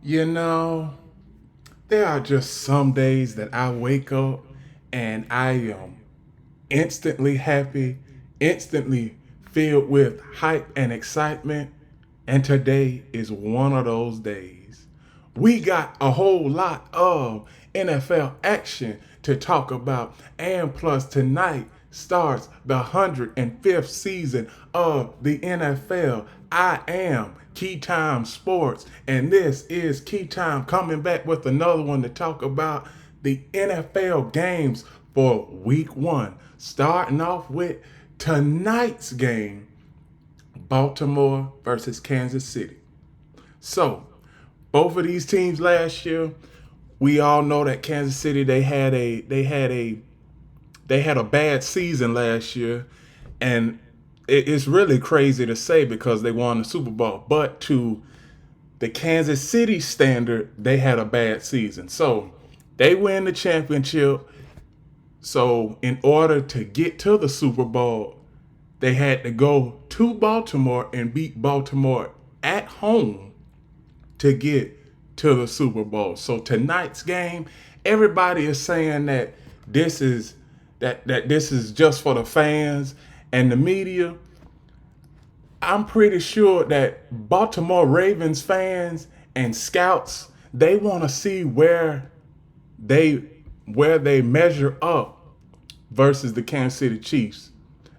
You know, there are just some days that I wake up and I am instantly happy, instantly filled with hype and excitement. And today is one of those days. We got a whole lot of NFL action to talk about. And plus, tonight starts the 105th season of the NFL. I am Key Time Sports, and this is Key Time coming back with another one to talk about the NFL games for week one. Starting off with tonight's game, Baltimore versus Kansas City. So, both of these teams last year, we all know that Kansas City they had a bad season last year, and it's really crazy to say because they won the Super Bowl. But to the Kansas City standard, they had a bad season. So they win the championship. So in order to get to the Super Bowl, they had to go to Baltimore and beat Baltimore at home to get to the Super Bowl. So tonight's game, everybody is saying that this is this is just for the fans and the media. I'm pretty sure that Baltimore Ravens fans and scouts, they want to see they where they measure up versus the Kansas City Chiefs.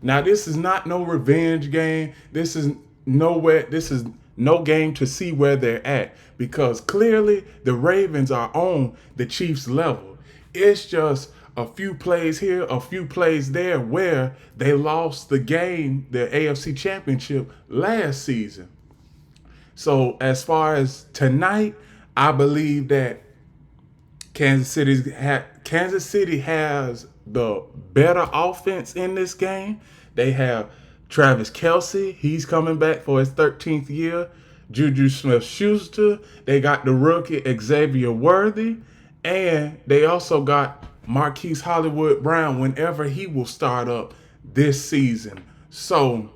Now this is not no revenge game. This is no game to see where they're at because clearly the Ravens are on the Chiefs level. It's just a few plays here, a few plays there where they lost the game, the AFC Championship last season. So as far as tonight, I believe that Kansas City has the better offense in this game. They have Travis Kelsey. He's coming back for his 13th year. Juju Smith-Schuster. They got the rookie Xavier Worthy. And they also got Marquise Hollywood Brown whenever he will start up this season. So,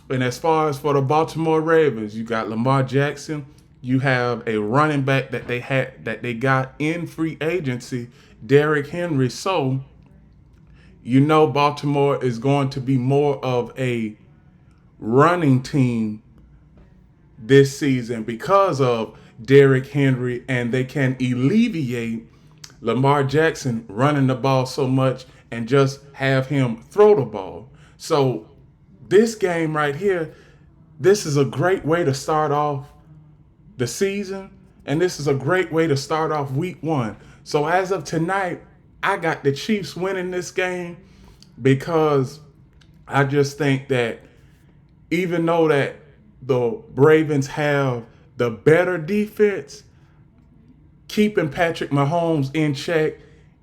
and as far as for the Baltimore Ravens, you got Lamar Jackson. You have a running back that they got in free agency, Derrick Henry. So, you know Baltimore is going to be more of a running team this season because of Derrick Henry, and they can alleviate Lamar Jackson running the ball so much and just have him throw the ball. So this game right here, this is a great way to start off the season, and this is a great way to start off week one. So as of tonight, I got the Chiefs winning this game because I just think that even though that the Ravens have the better defense, keeping Patrick Mahomes in check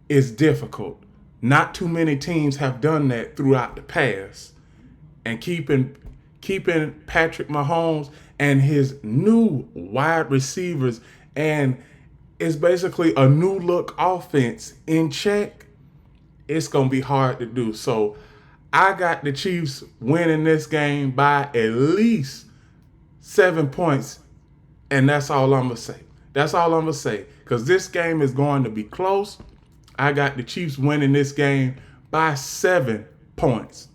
is difficult. Not too many teams have done that throughout the past. And keeping Patrick Mahomes and his new wide receivers and it's basically a new look offense in check, it's going to be hard to do. So I got the Chiefs winning this game by at least 7 points, and that's all I'm going to say. That's all I'm going to say because this game is going to be close. I got the Chiefs winning this game by 7 points.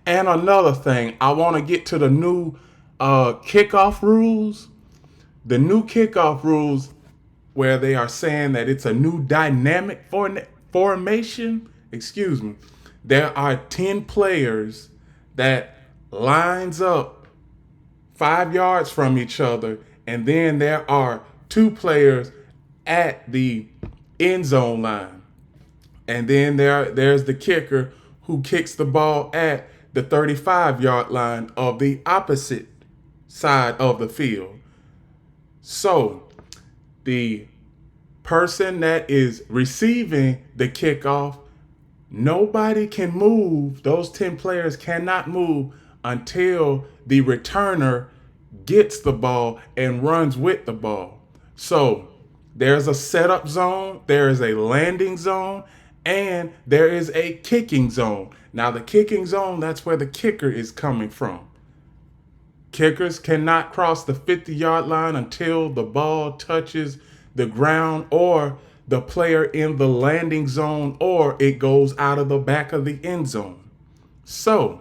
And another thing, I want to get to the new kickoff rules. The new kickoff rules where they are saying that it's a new dynamic formation. Excuse me. There are 10 players that lines up 5 yards from each other, and then there are 2 players at the end zone line. And then there's the kicker who kicks the ball at the 35-yard line of the opposite side of the field. So the person that is receiving the kickoff, nobody can move. Those 10 players cannot move until the returner gets the ball and runs with the ball. So there's a setup zone, there is a landing zone, and there is a kicking zone. Now the kicking zone, that's where the kicker is coming from. Kickers cannot cross the 50-yard line until the ball touches the ground or the player in the landing zone or it goes out of the back of the end zone. So,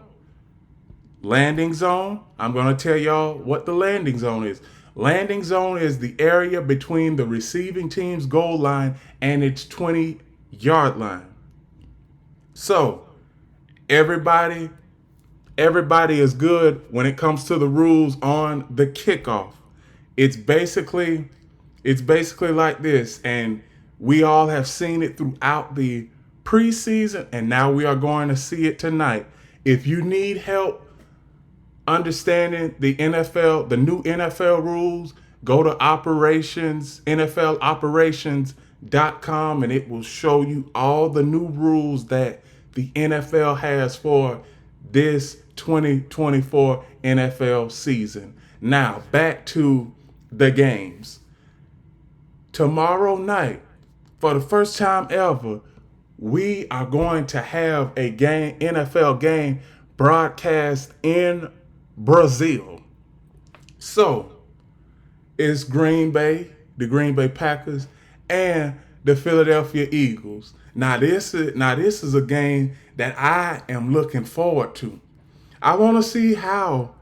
landing zone, I'm going to tell y'all what the landing zone is. Landing zone is the area between the receiving team's goal line and its 20-yard line. So, everybody is good when it comes to the rules on the kickoff. It's basically like this, and we all have seen it throughout the preseason, and now we are going to see it tonight. If you need help understanding the NFL, the new NFL rules, go to NFLoperations.com, and it will show you all the new rules that the NFL has for this 2024 NFL season. Now, back to the games. Tomorrow night, for the first time ever, we are going to have a game, NFL game, broadcast in Brazil. So, it's Green Bay, the Green Bay Packers, and the Philadelphia Eagles. Now this is a game that I am looking forward to. I want to see how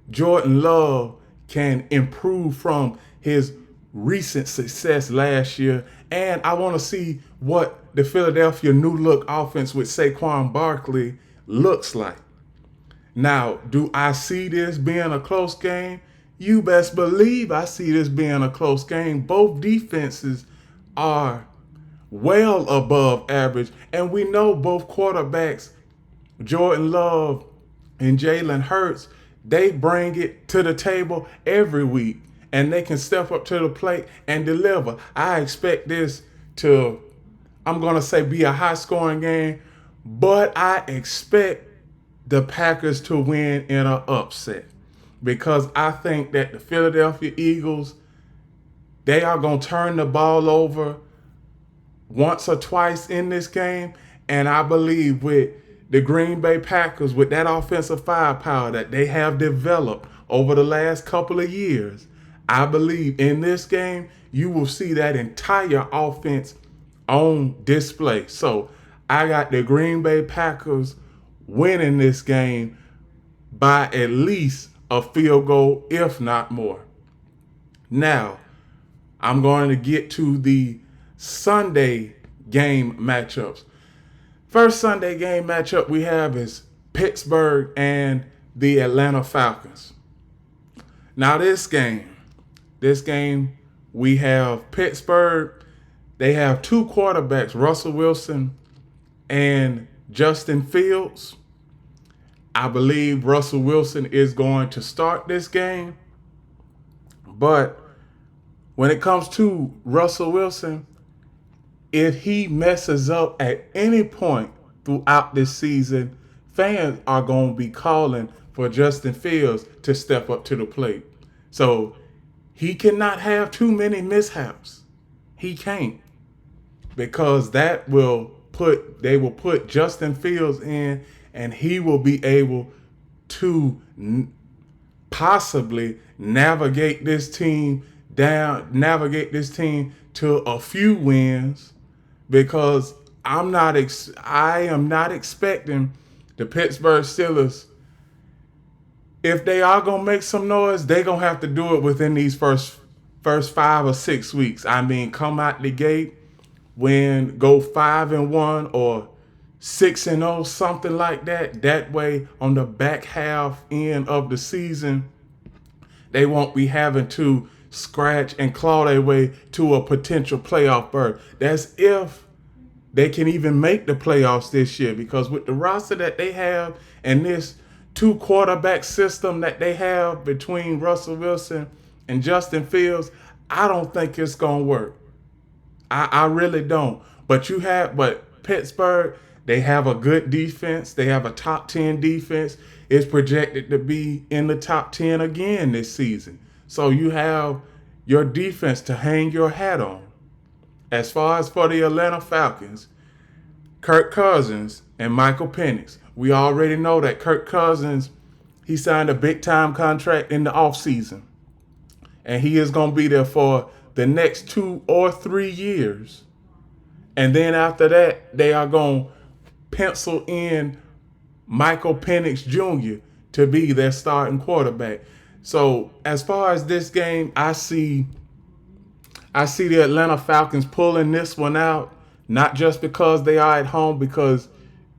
Jordan Love can improve from his recent success last year, and I want to see what the Philadelphia new look offense with Saquon Barkley looks like. Now, do I see this being a close game? You best believe I see this being a close game. Both defenses are well above average, and we know both quarterbacks, Jordan Love and Jalen Hurts, they bring it to the table every week, and they can step up to the plate and deliver. I expect this to, I'm going to say, be a high-scoring game, but I expect the Packers to win in an upset because I think that the Philadelphia Eagles, they are going to turn the ball over once or twice in this game, and I believe with the Green Bay Packers, with that offensive firepower that they have developed over the last couple of years, I believe in this game, you will see that entire offense on display. So I got the Green Bay Packers winning this game by at least a field goal, if not more. Now, I'm going to get to the Sunday game matchups. First Sunday game matchup we have is Pittsburgh and the Atlanta Falcons. Now this game we have Pittsburgh. They have two quarterbacks, Russell Wilson and Justin Fields. I believe Russell Wilson is going to start this game. But when it comes to Russell Wilson, if he messes up at any point throughout this season, fans are going to be calling for Justin Fields to step up to the plate. So he cannot have too many mishaps. He can't, because they will put Justin Fields in, and he will be able to possibly navigate this team to a few wins, because I am not expecting the Pittsburgh Steelers, if they are going to make some noise, they're going to have to do it within these first 5 or 6 weeks. I mean, come out the gate, go 5-1 or 6-0, something like that. That way, on the back half end of the season, they won't be having to scratch and claw their way to a potential playoff berth. That's if they can even make the playoffs this year, because with the roster that they have and this 2 quarterback system that they have between Russell Wilson and Justin Fields, I don't think it's going to work. I really don't. But Pittsburgh, they have a good defense. They have a top 10 defense. It's projected to be in the top 10 again this season. So you have your defense to hang your hat on. As far as for the Atlanta Falcons, Kirk Cousins and Michael Penix. We already know that Kirk Cousins, he signed a big time contract in the offseason. And he is going to be there for the next 2 or 3 years. And then after that, they are going to pencil in Michael Penix Jr. to be their starting quarterback. So as far as this game, I see the Atlanta Falcons pulling this one out, not just because they are at home, because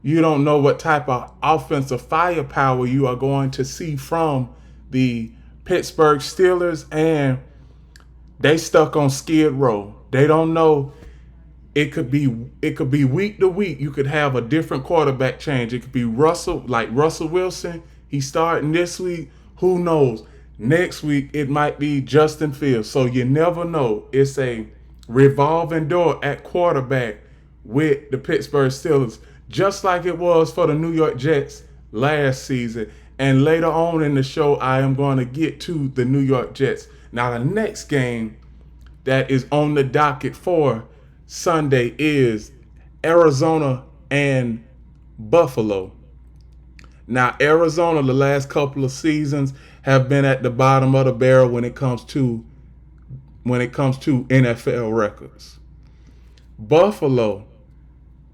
you don't know what type of offensive firepower you are going to see from the Pittsburgh Steelers, and they stuck on Skid Row. They don't know. It could be week to week. You could have a different quarterback change. It could be Russell Wilson. He's starting this week. Who knows? Next week it might be Justin Fields. So you never know. It's a revolving door at quarterback with the Pittsburgh Steelers, just like it was for the New York Jets last season. And later on in the show, I am going to get to the New York Jets. Now, the next game that is on the docket for Sunday is Arizona and Buffalo. Now, Arizona, the last couple of seasons, have been at the bottom of the barrel when it comes to NFL records. Buffalo,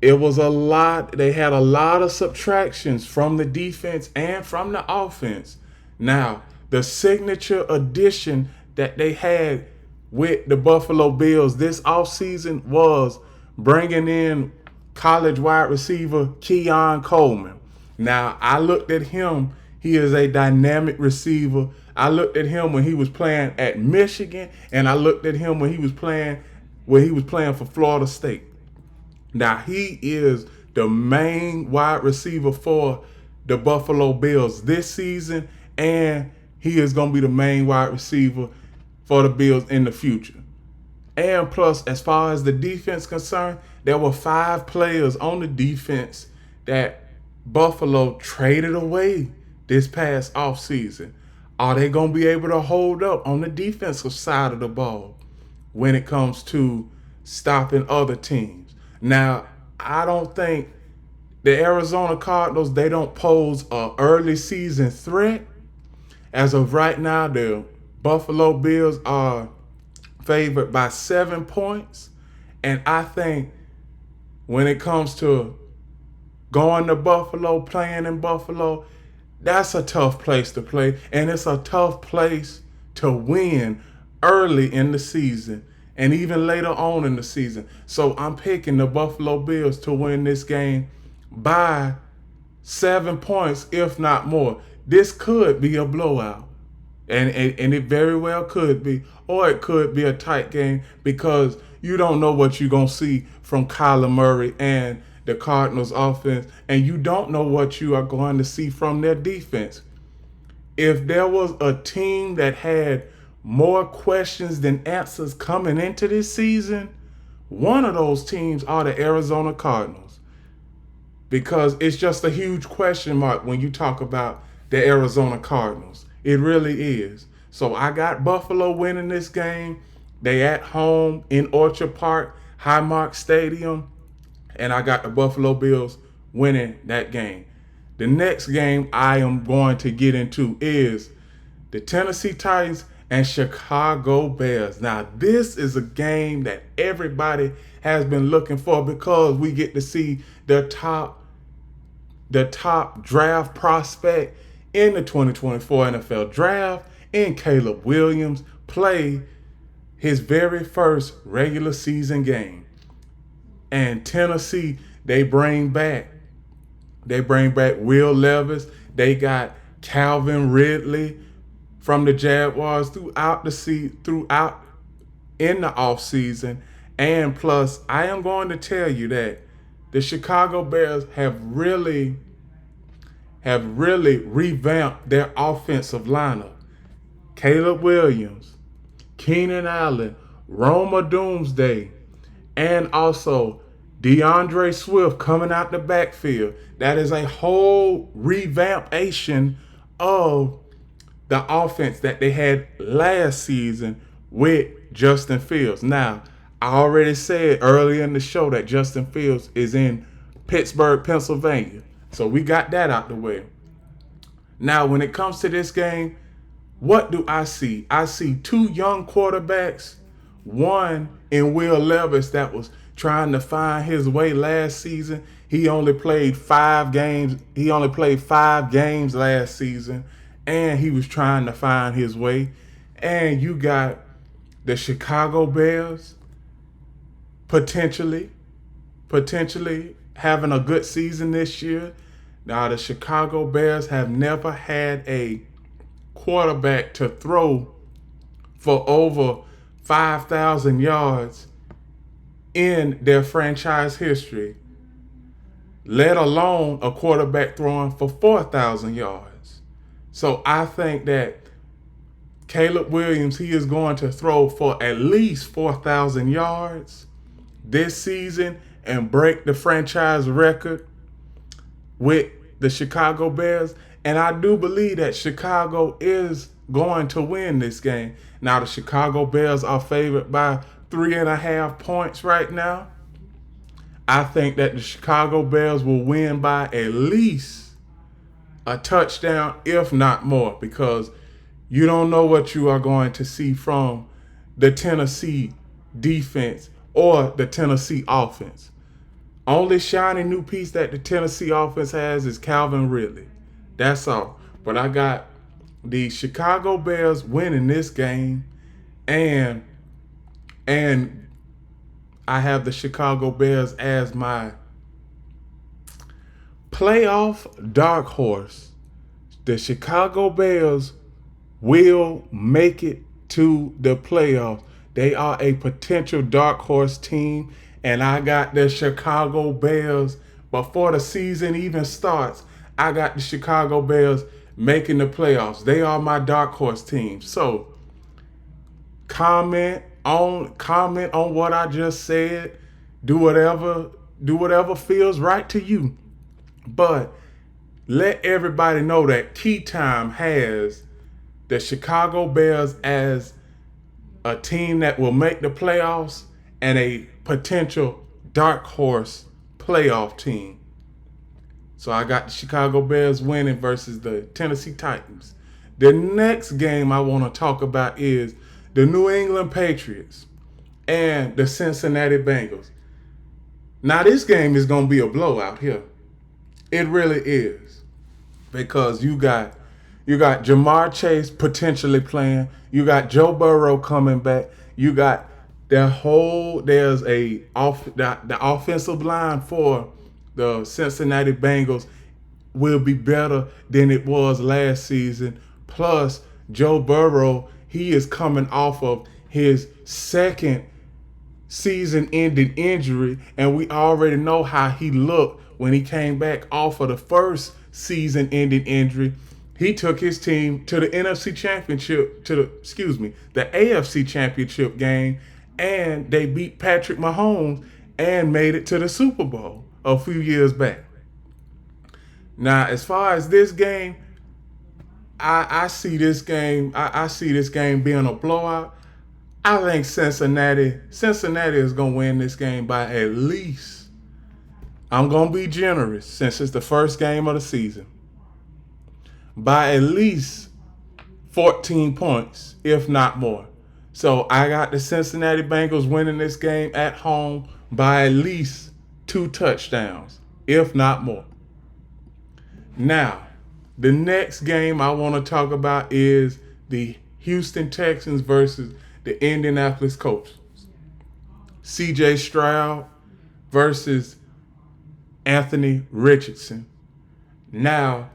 it was a lot. They had a lot of subtractions from the defense and from the offense. Now, the signature addition that they had with the Buffalo Bills this offseason was bringing in college wide receiver Keon Coleman. Now, I looked at him. He is a dynamic receiver. I looked at him when he was playing at Michigan, and I looked at him when he was playing for Florida State. Now, he is the main wide receiver for the Buffalo Bills this season, and he is going to be the main wide receiver for the Bills in the future. And plus, as far as the defense concerned, there were 5 players on the defense that Buffalo traded away this past offseason. Are they going to be able to hold up on the defensive side of the ball when it comes to stopping other teams? Now, I don't think the Arizona Cardinals, they don't pose an early season threat. As of right now, the Buffalo Bills are favored by 7 points. And I think when it comes to going to Buffalo, playing in Buffalo, that's a tough place to play. And it's a tough place to win early in the season and even later on in the season. So I'm picking the Buffalo Bills to win this game by 7 points, if not more. This could be a blowout. And it very well could be. Or it could be a tight game because you don't know what you're going to see from Kyler Murray and the Cardinals offense. And you don't know what you are going to see from their defense. If there was a team that had more questions than answers coming into this season, one of those teams are the Arizona Cardinals. Because it's just a huge question mark when you talk about the Arizona Cardinals. It really is. So I got Buffalo winning this game. They at home in Orchard Park, Highmark Stadium. And I got the Buffalo Bills winning that game. The next game I am going to get into is the Tennessee Titans and Chicago Bears. Now, this is a game that everybody has been looking for because we get to see the top draft prospect in the 2024 NFL Draft in Caleb Williams play his very first regular season game. And Tennessee, they bring back Will Levis. They got Calvin Ridley from the Jaguars throughout in the offseason. And plus, I am going to tell you that the Chicago Bears have really revamped their offensive lineup. Caleb Williams, Keenan Allen, Roma Doomsday, and also DeAndre Swift coming out the backfield. That is a whole revampation of the offense that they had last season with Justin Fields. Now, I already said earlier in the show that Justin Fields is in Pittsburgh, Pennsylvania. So we got that out the way. Now, when it comes to this game, what do I see? I see two young quarterbacks. One in Will Levis that was trying to find his way last season. He only played 5 games. He only played 5 games last season, and he was trying to find his way. And you got the Chicago Bears potentially having a good season this year. Now, the Chicago Bears have never had a quarterback to throw for over 5,000 yards in their franchise history, let alone a quarterback throwing for 4,000 yards. So I think that Caleb Williams, he is going to throw for at least 4,000 yards this season and break the franchise record with the Chicago Bears. And I do believe that Chicago is going to win this game. Now, the Chicago Bears are favored by 3.5 points right now. I think that the Chicago Bears will win by at least a touchdown, if not more, because you don't know what you are going to see from the Tennessee defense or the Tennessee offense. Only shiny new piece that the Tennessee offense has is Calvin Ridley. That's all. But I got the Chicago Bears winning this game, and I have the Chicago Bears as my playoff dark horse. The Chicago Bears will make it to the playoffs. They are a potential dark horse team, and I got the Chicago Bears. Before the season even starts, I got the Chicago Bears making the playoffs. They are my dark horse team. So comment on what I just said. Do whatever feels right to you. But let everybody know that Tea Time has the Chicago Bears as a team that will make the playoffs and a potential dark horse playoff team. So I got the Chicago Bears winning versus the Tennessee Titans. The next game I want to talk about is the New England Patriots and the Cincinnati Bengals. Now, this game is going to be a blowout here. It really is. Because you got Jamar Chase potentially playing. You got Joe Burrow coming back. You got the offensive line for the Cincinnati Bengals will be better than it was last season. Plus, Joe Burrow, he is coming off of his second season-ending injury, and we already know how he looked when he came back off of the first season-ending injury. He took his team to the AFC Championship game, and they beat Patrick Mahomes and made it to the Super Bowl a few years back. Now, as far as this game, I see this game being a blowout. I think Cincinnati is going to win this game by at least, I'm going to be generous since it's the first game of the season, by at least 14 points, if not more. So I got the Cincinnati Bengals winning this game at home by at least 2 touchdowns, if not more. Now, the next game I want to talk about is the Houston Texans versus the Indianapolis Colts. C.J. Stroud versus Anthony Richardson. Now,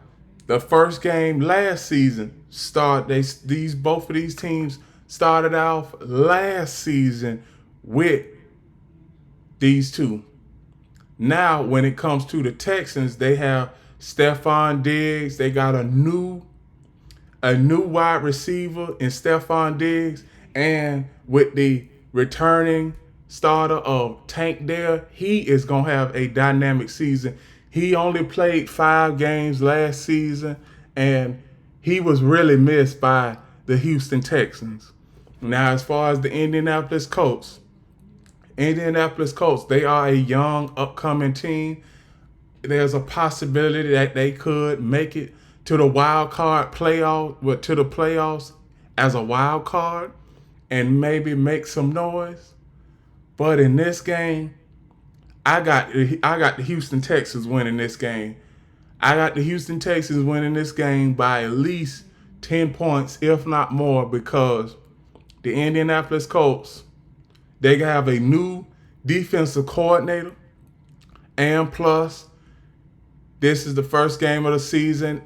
the first game last season both of these teams started off last season with these two. Now, when it comes to the Texans, they have Stephon Diggs. They got a new wide receiver in Stephon Diggs, and with the returning starter of Tank Dell, he is going to have a dynamic season. He only played 5 games last season, and he was really missed by the Houston Texans. Now, as far as the Indianapolis Colts, they are a young, upcoming team. There's a possibility that they could make it to the wild card playoff, to the playoffs as a wild card and maybe make some noise. But in this game, I got the Houston Texans winning this game. I got the Houston Texans winning this game by at least 10 points, if not more, because the Indianapolis Colts, they have a new defensive coordinator, and plus, this is the first game of the season.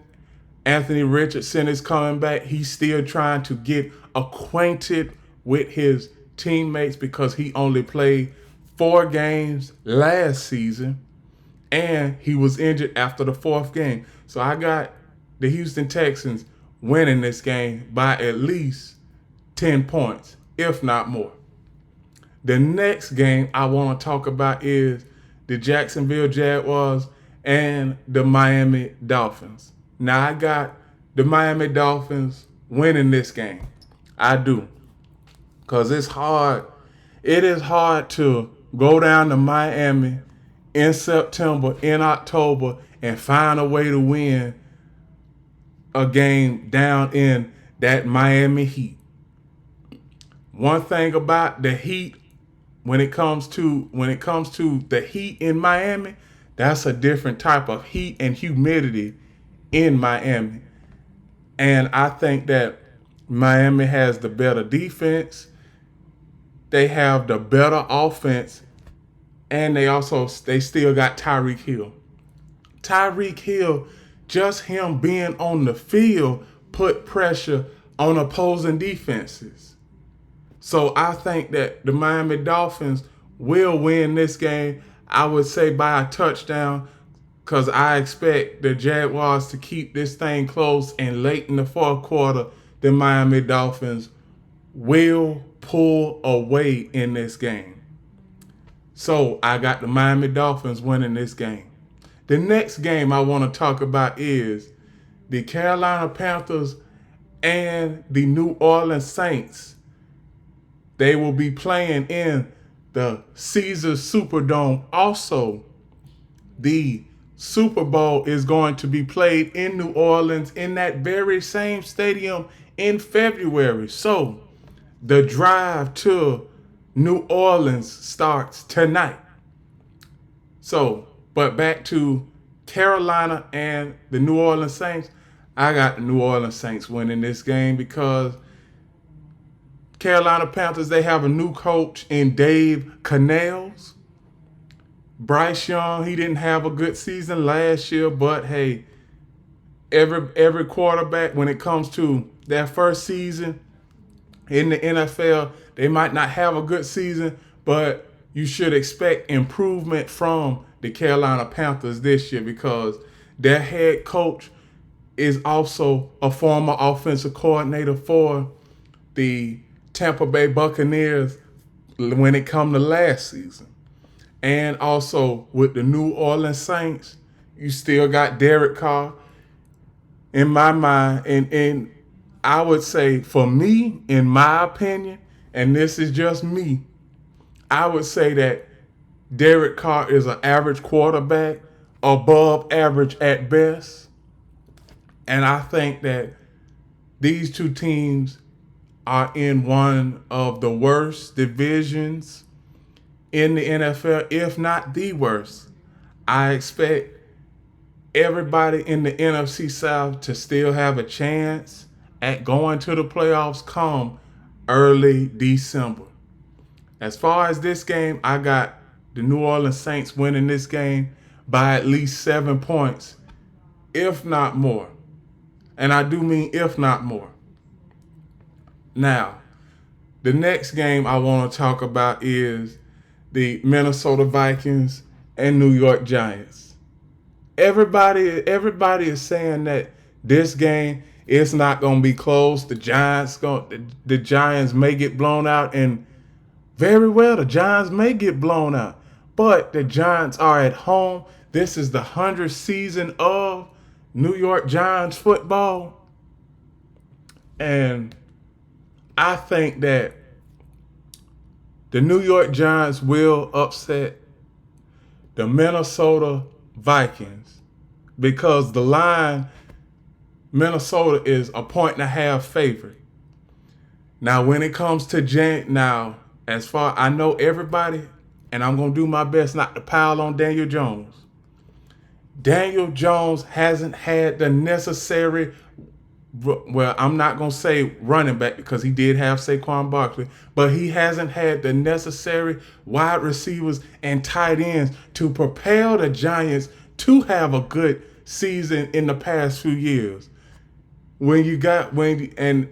Anthony Richardson is coming back. He's still trying to get acquainted with his teammates because he only played 4 games last season, and he was injured after the 4th game. So I got the Houston Texans winning this game by at least 10 points, if not more. The next game I want to talk about is the Jacksonville Jaguars and the Miami Dolphins. Now I got the Miami Dolphins winning this game. I do. Because it's hard. It is hard to go down to Miami in September, in October, and find a way to win a game down in that Miami heat. One thing about the heat, when it comes to the heat in Miami, that's a different type of heat and humidity in Miami. And I think that Miami has the better defense. They have the better offense. And they still got Tyreek Hill. Tyreek Hill, just him being on the field, put pressure on opposing defenses. So I think that the Miami Dolphins will win this game, I would say by a touchdown, because I expect the Jaguars to keep this thing close, and late in the 4th quarter, the Miami Dolphins will pull away in this game. So I got the Miami Dolphins winning this game. The next game I want to talk about is the Carolina Panthers and the New Orleans Saints. They will be playing in the Caesars Superdome. Also, the Super Bowl is going to be played in New Orleans in that very same stadium in February. So the drive to New Orleans starts tonight. So, but back to Carolina and the New Orleans Saints. I got the New Orleans Saints winning this game because Carolina Panthers, they have a new coach in Dave Canales. Bryce Young, he didn't have a good season last year, but hey, every quarterback, when it comes to their first season in the NFL, they might not have a good season, but you should expect improvement from the Carolina Panthers this year because their head coach is also a former offensive coordinator for the Tampa Bay Buccaneers when it come to last season. And also with the New Orleans Saints, you still got Derek Carr. In my mind, and I would say for me, in my opinion, and this is just me, I would say that Derek Carr is an average quarterback, above average at best. And I think that these two teams are in one of the worst divisions in the NFL, if not the worst. I expect everybody in the NFC South to still have a chance at going to the playoffs come early December. As far as this game, I got the New Orleans Saints winning this game by at least 7 points, if not more. And I do mean if not more. Now, the next game I want to talk about is the Minnesota Vikings and New York Giants. Everybody is saying that this game is not going to be close. The Giants may get blown out, and very well, the Giants may get blown out. But the Giants are at home. This is the 100th season of New York Giants football. And I think that the New York Giants will upset the Minnesota Vikings because the line Minnesota is a 1.5 favorite. Now, when it comes to now, as far I know everybody, and I'm gonna do my best not to pile on Daniel Jones. Daniel Jones hasn't had the necessary. Well, I'm not gonna say running back because he did have Saquon Barkley, but he hasn't had the necessary wide receivers and tight ends to propel the Giants to have a good season in the past few years. And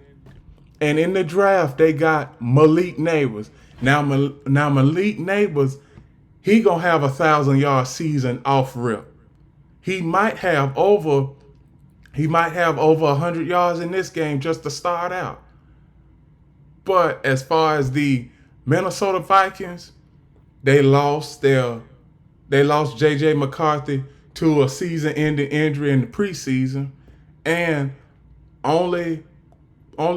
in the draft they got Malik Neighbors. Now Malik Neighbors, he gonna have 1,000-yard season off rip. He might have over 100 yards in this game just to start out. But as far as the Minnesota Vikings, they lost J.J. McCarthy to a season-ending injury in the preseason, and only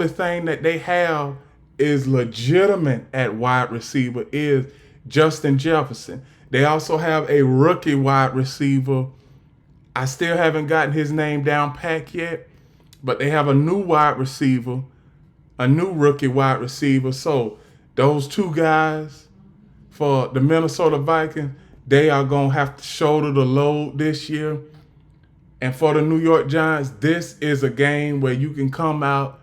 thing that they have is legitimate at wide receiver is Justin Jefferson. They also have a rookie wide receiver. I still haven't gotten his name down pat yet, but they have a new rookie wide receiver. So those two guys for the Minnesota Vikings, they are going to have to shoulder the load this year. And for the New York Giants, this is a game where you can come out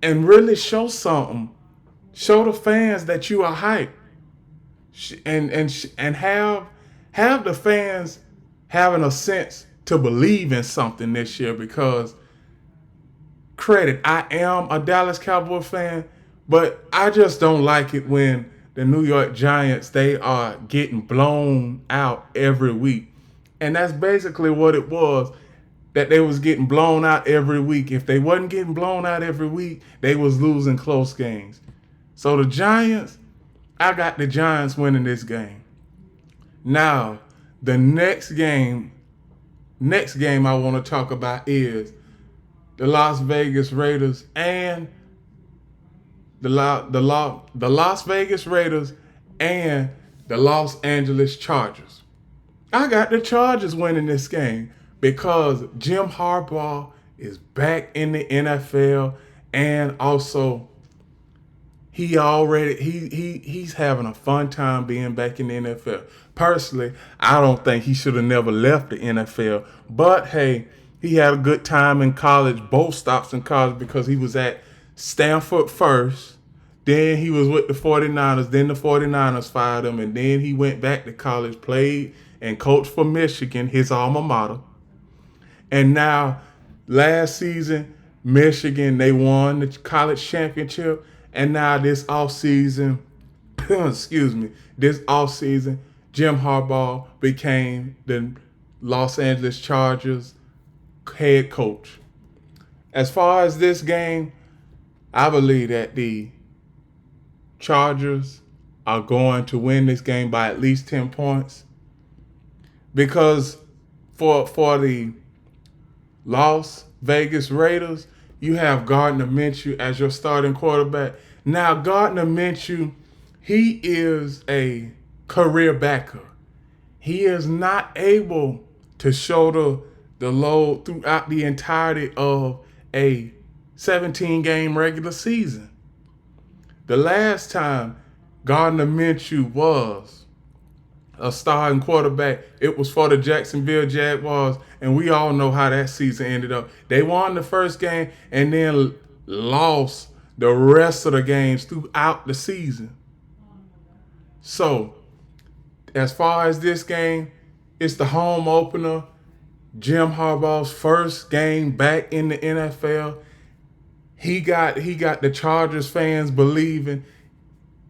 and really show something. Show the fans that you are hyped. And have the fans having a sense to believe in something this year, because I am a Dallas Cowboy fan, but I just don't like it when the New York Giants, they are getting blown out every week. And that's basically what it was, that they was getting blown out every week. If they wasn't getting blown out every week, they was losing close games. So the Giants, I got the Giants winning this game. Now, the next game I want to talk about is the Las Vegas Raiders and the Las Vegas Raiders and the Los Angeles Chargers. I got the Chargers winning this game because Jim Harbaugh is back in the NFL, and also he's having a fun time being back in the NFL. Personally, I don't think he should have never left the NFL, but hey, he had a good time in college, both stops in college, because he was at Stanford first, then he was with the 49ers, then the 49ers fired him, and then he went back to college, played and coached for Michigan, his alma mater. And now, last season, Michigan, they won the college championship. And now this offseason, Jim Harbaugh became the Los Angeles Chargers head coach. As far as this game, I believe that the Chargers are going to win this game by at least 10 points. Because for the Las Vegas Raiders, you have Gardner Minshew as your starting quarterback. Now, Gardner Minshew, he is a career backer. He is not able to shoulder the load throughout the entirety of a 17-game regular season. The last time Gardner Minshew was a starting quarterback, it was for the Jacksonville Jaguars, and we all know how that season ended up. They won the first game and then lost the rest of the games throughout the season. So, as far as this game, it's the home opener. Jim Harbaugh's first game back in the NFL. He got the Chargers fans believing.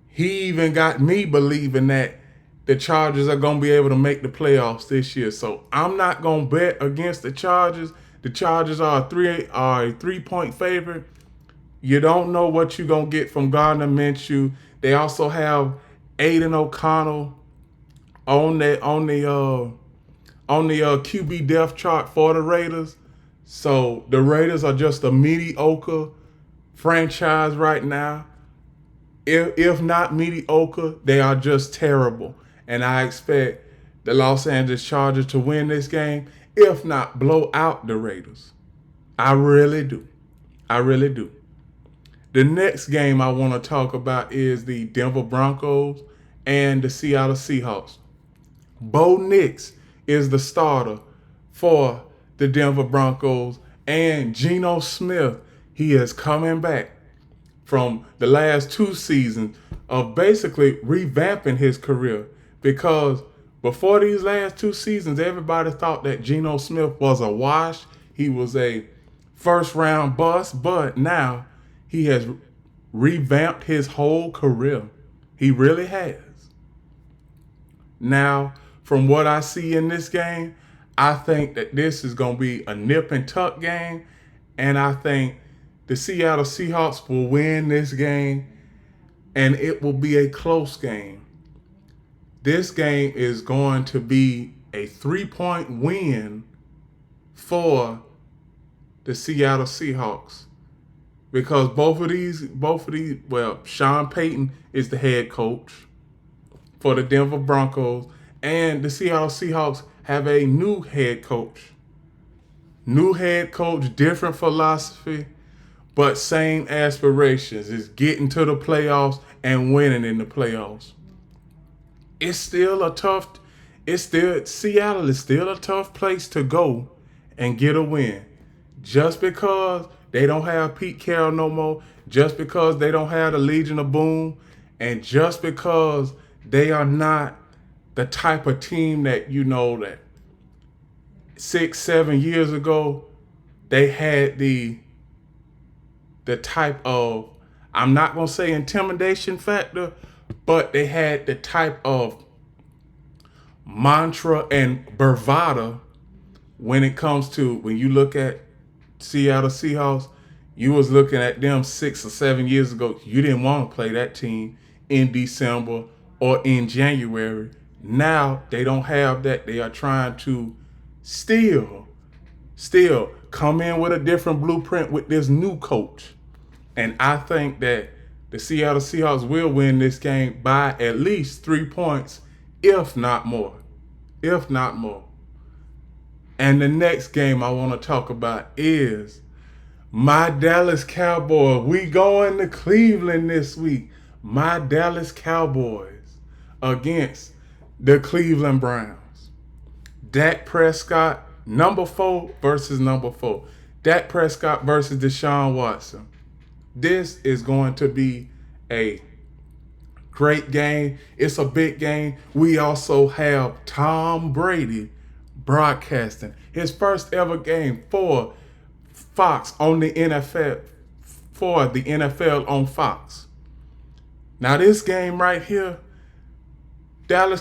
He even got me believing that the Chargers are going to be able to make the playoffs this year. So I'm not going to bet against the Chargers. The Chargers are a 3-point favorite. You don't know what you're going to get from Gardner Minshew. They also have Aiden O'Connell on the QB depth chart for the Raiders. So the Raiders are just a mediocre franchise right now. If not mediocre, they are just terrible. And I expect the Los Angeles Chargers to win this game, if not blow out the Raiders. I really do. I really do. The next game I want to talk about is the Denver Broncos and the Seattle Seahawks. Bo Nix is the starter for the Denver Broncos, and Geno Smith, he is coming back from the last 2 seasons of basically revamping his career, because before these last 2 seasons, everybody thought that Geno Smith was a wash. He was a first round bust, but now he has revamped his whole career. He really has. Now, from what I see in this game, I think that this is going to be a nip and tuck game, and I think the Seattle Seahawks will win this game, and it will be a close game. This game is going to be a 3-point win for the Seattle Seahawks, because both of these, well, Sean Payton is the head coach for the Denver Broncos, and the Seattle Seahawks have a new head coach. New head coach, different philosophy, but same aspirations. Is getting to the playoffs and winning in the playoffs. Seattle is still a tough place to go and get a win. Just because they don't have Pete Carroll no more, just because they don't have the Legion of Boom, and just because they are not the type of team that, that 6-7 years ago they had the type of, I'm not gonna say intimidation factor, but they had the type of mantra and bravado when it comes to, when you look at Seattle Seahawks, you was looking at them 6 or 7 years ago. You didn't want to play that team in December or in January. Now they don't have that. They are trying to still come in with a different blueprint with this new coach. And I think that the Seattle Seahawks will win this game by at least 3 points, if not more. If not more. And the next game I want to talk about is my Dallas Cowboys. We going to Cleveland this week. My Dallas Cowboys against the Cleveland Browns. Dak Prescott, number 4 versus number 4. Dak Prescott versus Deshaun Watson. This is going to be a great game. It's a big game. We also have Tom Brady broadcasting his first ever game for Fox on the NFL, for the NFL on Fox. Now this game right here, my Dallas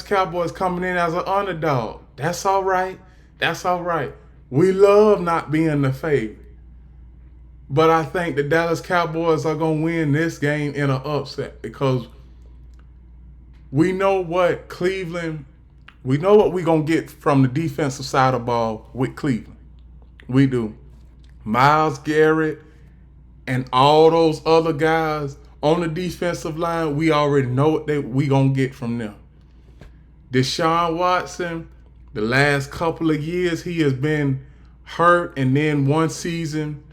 Cowboys coming in as an underdog. That's all right. That's all right. We love not being the favorite. But I think the Dallas Cowboys are going to win this game in an upset, because we know what we're going to get from the defensive side of the ball with Cleveland. We do. Myles Garrett and all those other guys on the defensive line, we already know what we going to get from them. Deshaun Watson, the last couple of years, he has been hurt, and then one season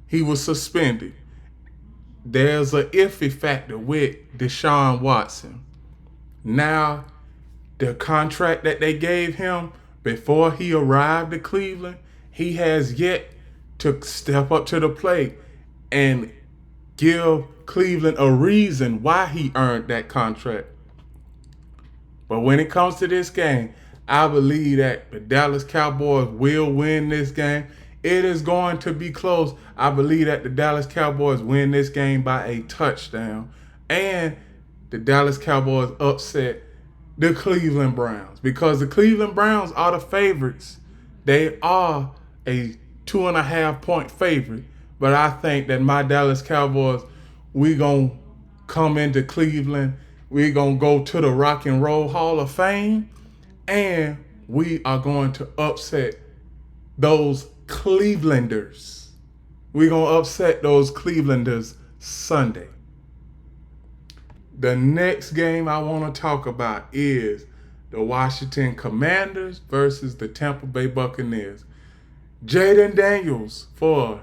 he was suspended. There's an iffy factor with Deshaun Watson. Now, the contract that they gave him before he arrived to Cleveland, he has yet to step up to the plate and give Cleveland a reason why he earned that contract. But when it comes to this game, I believe that the Dallas Cowboys will win this game. It is going to be close. I believe that the Dallas Cowboys win this game by a touchdown, and the Dallas Cowboys upset the Cleveland Browns, because the Cleveland Browns are the favorites. They are a 2.5 point favorite, but I think that my Dallas Cowboys, we going to come into Cleveland. We're going to go to the Rock and Roll Hall of Fame, and we are going to upset those Clevelanders. We're going to upset those Clevelanders Sunday. The next game I want to talk about is the Washington Commanders versus the Tampa Bay Buccaneers. Jaden Daniels for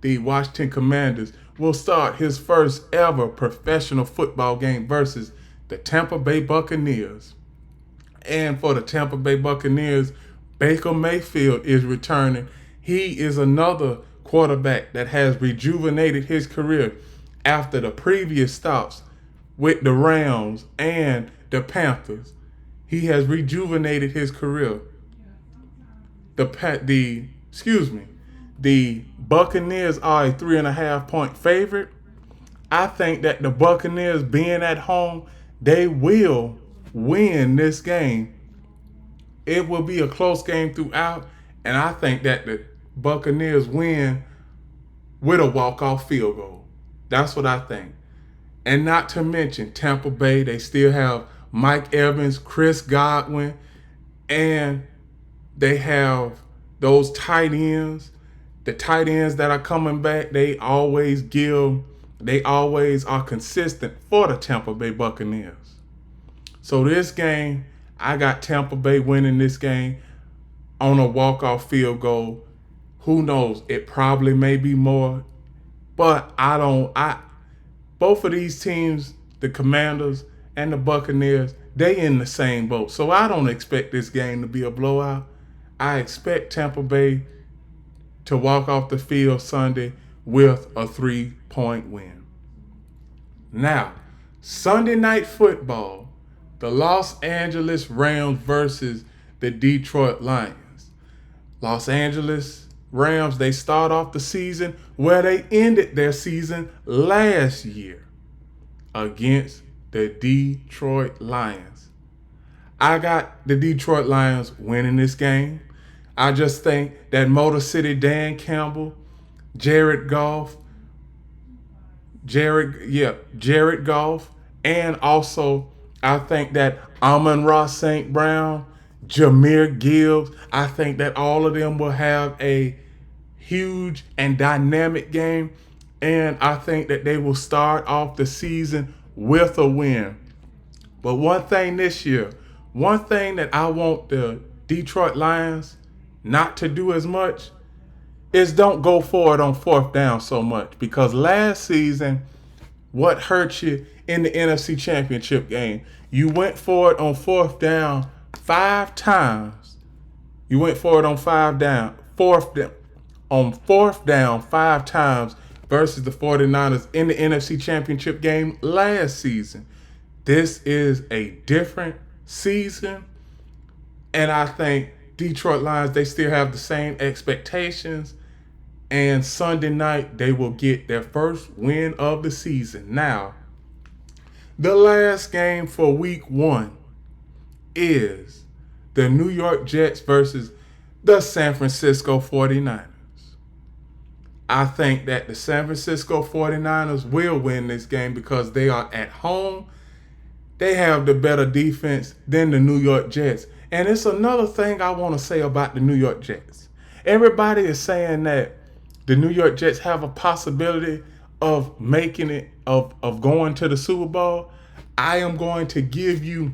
the Washington Commanders will start his first ever professional football game versus the Tampa Bay Buccaneers. And for the Tampa Bay Buccaneers, Baker Mayfield is returning. He is another quarterback that has rejuvenated his career after the previous stops with the Rams and the Panthers. He has rejuvenated his career. The Buccaneers are a 3.5 point favorite. I think that the Buccaneers being at home, they will win this game. It will be a close game throughout, and I think that the Buccaneers win with a walk-off field goal. That's what I think. And not to mention Tampa Bay, they still have Mike Evans, Chris Godwin, and they have those tight ends. The tight ends that are coming back, they always are consistent for the Tampa Bay Buccaneers. So this game, I got Tampa Bay winning this game on a walk-off field goal. Who knows? It probably may be more. But both of these teams, the Commanders and the Buccaneers, they in the same boat. So I don't expect this game to be a blowout. I expect Tampa Bay to walk off the field Sunday with a 3-point win. Now, Sunday Night Football, the Los Angeles Rams versus the Detroit Lions. Los Angeles Rams, they start off the season where they ended their season last year against the Detroit Lions. I got the Detroit Lions winning this game. I just think that Motor City Dan Campbell, Jared Goff, and also I think that Amon-Ra St. Brown, Jahmyr Gibbs, I think that all of them will have a huge and dynamic game, and I think that they will start off the season with a win. But one thing that I want the Detroit Lions not to do as much is don't go for it on fourth down so much, because last season, what hurt you in the NFC Championship game, you went for it on fourth down 5 times. You went for it on fourth down 5 times versus the 49ers in the NFC Championship game last season. This is a different season, and I think Detroit Lions, they still have the same expectations, and Sunday night they will get their first win of the season. Now, the last game for week 1 is the New York Jets versus the San Francisco 49ers. I think that the San Francisco 49ers will win this game because they are at home. They have the better defense than the New York Jets. And it's another thing I want to say about the New York Jets. Everybody is saying that the New York Jets have a possibility of making it, of going to the Super Bowl. I am going to give you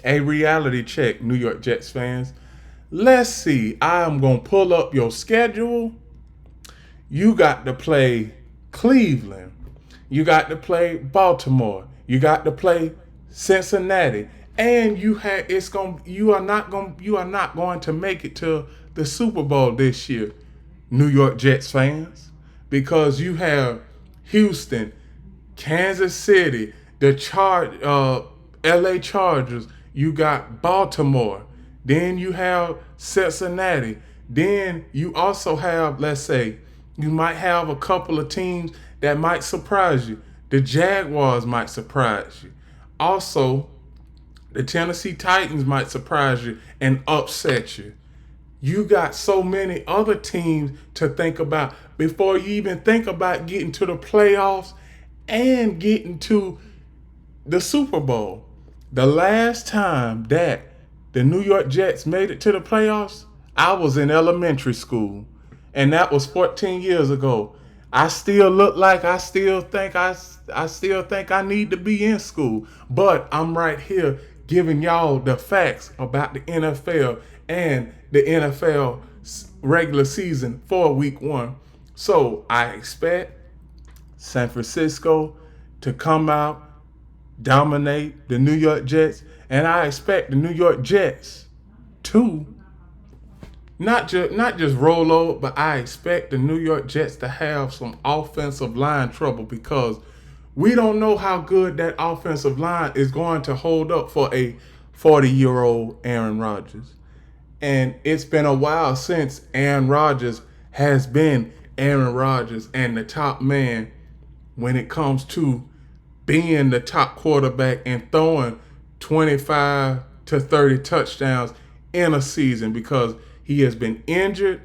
a reality check, New York Jets fans. Let's see. I am going to pull up your schedule. You got to play Cleveland. You got to play Baltimore. You got to play Cincinnati. And you are not going to make it to the Super Bowl this year, New York Jets fans, because you have Houston, Kansas City, the LA Chargers, you got Baltimore, then you have Cincinnati, then you also have, let's say, you might have a couple of teams that might surprise you. The Jaguars might surprise you. Also, the Tennessee Titans might surprise you and upset you. You got so many other teams to think about before you even think about getting to the playoffs and getting to the Super Bowl. The last time that the New York Jets made it to the playoffs, I was in elementary school, and that was 14 years ago. I still look like I still think I need to be in school, but I'm right here giving y'all the facts about the NFL and the NFL regular season for week 1. So I expect San Francisco to come out, dominate the New York Jets, and I expect the New York Jets to not just roll over, but I expect the New York Jets to have some offensive line trouble because we don't know how good that offensive line is going to hold up for a 40-year-old Aaron Rodgers. And it's been a while since Aaron Rodgers has been Aaron Rodgers and the top man when it comes to being the top quarterback and throwing 25 to 30 touchdowns in a season because he has been injured.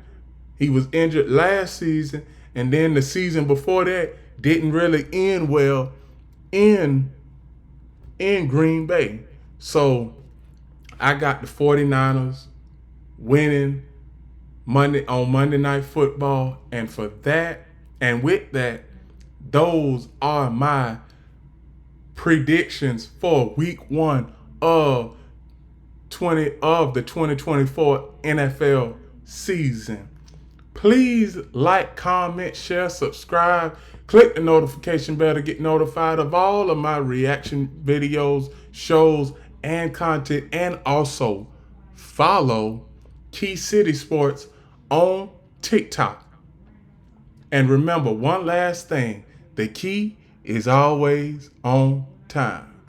He was injured last season, and then the season before that didn't really end well in Green Bay. So I got the 49ers winning Monday Night Football, and for that, and with that, those are my predictions for week 1 of the 2024 NFL season. Please like, comment, share, subscribe, click the notification bell to get notified of all of my reaction videos, shows, and content, and also follow Key City Sports on TikTok. And remember one last thing, the key is always on time.